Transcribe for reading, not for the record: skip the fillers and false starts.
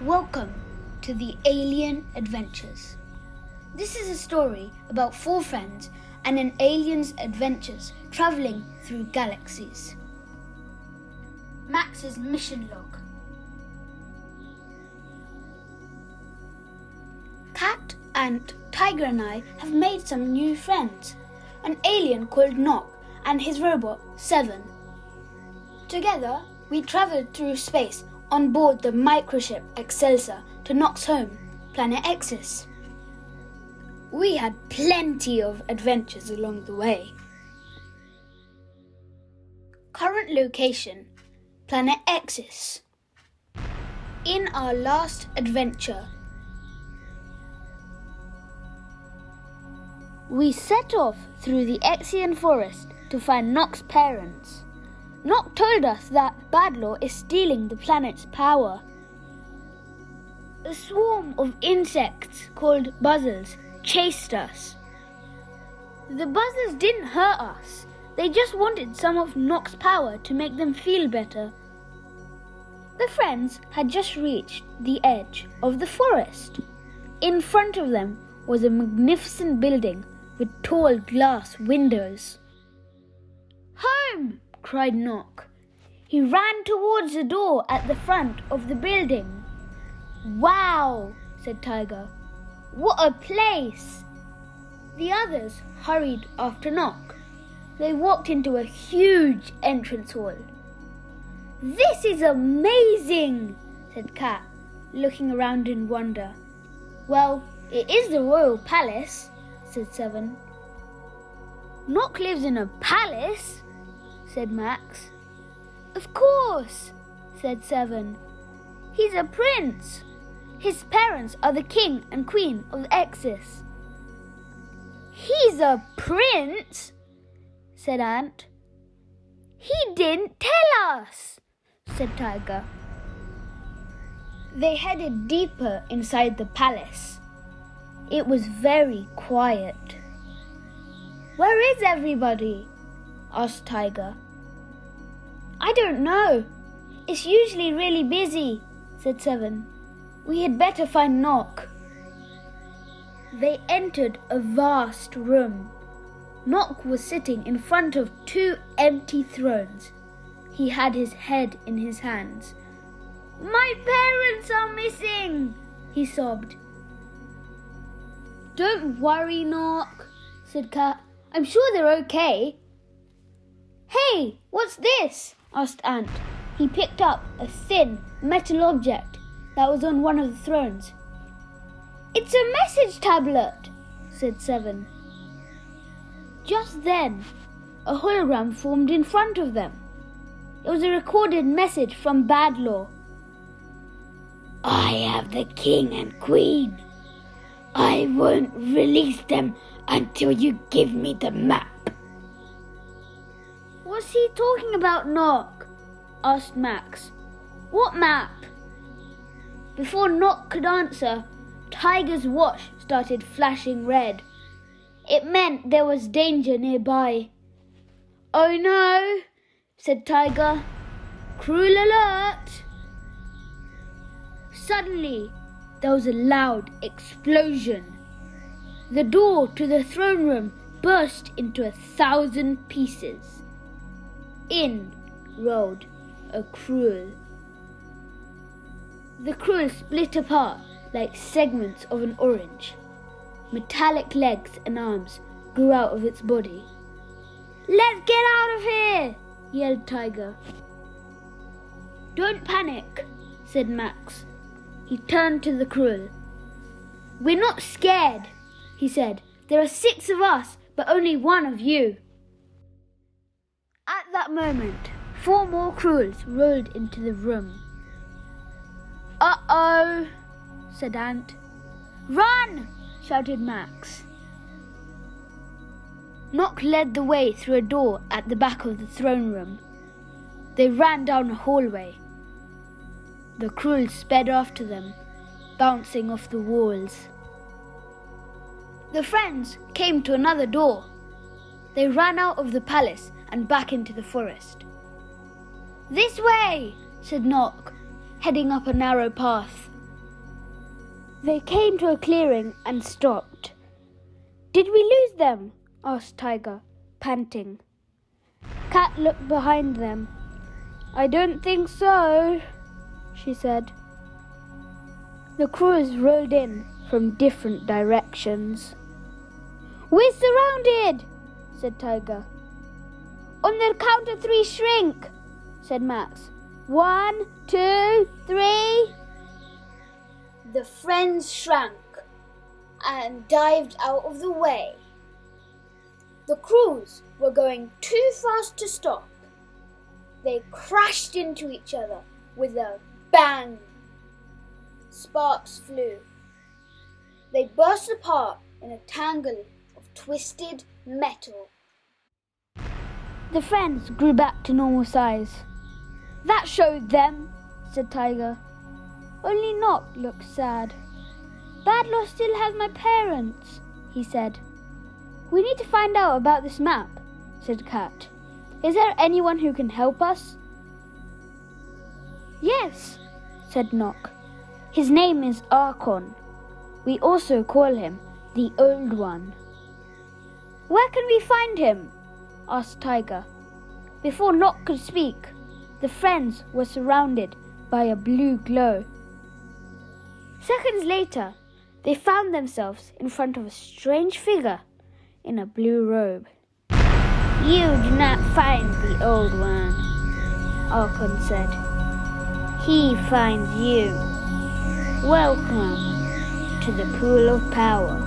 Welcome to the Alien Adventures. This is a story about 4 friends and an alien's adventures travelling through galaxies. Max's mission log. Cat, Ant, Tiger and I have made some new friends. An alien called Nock and his robot, Seven. Together, we travelled through space on board the microship Excelsior to Nock's home, Planet Exis. We had plenty of adventures along the way. Current location, Planet Exis. In our last adventure, we set off through the Exian forest to find Nock's parents. Nock told us that Badlaw is stealing the planet's power. A swarm of insects called buzzers chased us. The buzzers didn't hurt us. They just wanted some of Nock's power to make them feel better. The friends had just reached the edge of the forest. In front of them was a magnificent building with tall glass windows. "Home!" cried Nock. He ran towards the door at the front of the building. "Wow!" said Tiger. "What a place!" The others hurried after Nock. They walked into a huge entrance hall. "This is amazing!" said Cat, looking around in wonder. "Well, it is the royal palace," said Seven. "Nock lives in a palace?" said Max. "Of course," said Seven. "He's a prince. His parents are the king and queen of Exis." "He's a prince?" said Ant. "He didn't tell us," said Tiger. They headed deeper inside the palace. It was very quiet. "Where is everybody?" asked Tiger. "I don't know. It's usually really busy," said Seven. "We had better find Nock." They entered a vast room. Nock was sitting in front of 2 empty thrones. He had his head in his hands. "My parents are missing," he sobbed. "Don't worry, Nock," said Cat. "I'm sure they're okay." "Hey, what's this?" asked Ant. He picked up a thin metal object that was on one of the thrones. "It's a message tablet," said Seven. Just then, a hologram formed in front of them. It was a recorded message from Badlaw. "I have the king and queen. I won't release them until you give me the map." "What's he talking about, Nock?" asked Max. "What map?" Before Nock could answer, Tiger's watch started flashing red. It meant there was danger nearby. "Oh no," said Tiger. "Cruel alert!" Suddenly, there was a loud explosion. The door to the throne room burst into 1,000 pieces. In rolled a Krull. The Krull split apart like segments of an orange. Metallic legs and arms grew out of its body. "Let's get out of here!" yelled Tiger. "Don't panic," said Max. He turned to the Krull. "We're not scared," he said. "There are 6 of us, but only 1 of you." At that moment, 4 more Krulls rolled into the room. "Uh-oh," said Ant. "Run!" shouted Max. Nock led the way through a door at the back of the throne room. They ran down a hallway. The Krulls sped after them, bouncing off the walls. The friends came to another door. They ran out of the palace and back into the forest. "This way," said Nock, heading up a narrow path. They came to a clearing and stopped. Did we lose them? Asked Tiger, panting. Cat looked behind them. I don't think so, she said. The crews rolled in from different directions. We're surrounded, said Tiger. On the count of 3, shrink, said Max. 1, 2, 3. The friends shrank and dived out of the way. The crews were going too fast to stop. They crashed into each other with a bang. Sparks flew. They burst apart in a tangle of twisted metal. The friends grew back to normal size. That showed them, said Tiger. Only Nock looked sad. Badlaw still has my parents, he said. We need to find out about this map, said Cat. Is there anyone who can help us? Yes, said Nock. His name is Archon. We also call him the Old One. Where can we find him? Asked Tiger. Before Nock could speak, the friends were surrounded by a blue glow. Seconds later, they found themselves in front of a strange figure in a blue robe. You do not find the Old One, Archon said. He finds you. Welcome to the Pool of Power.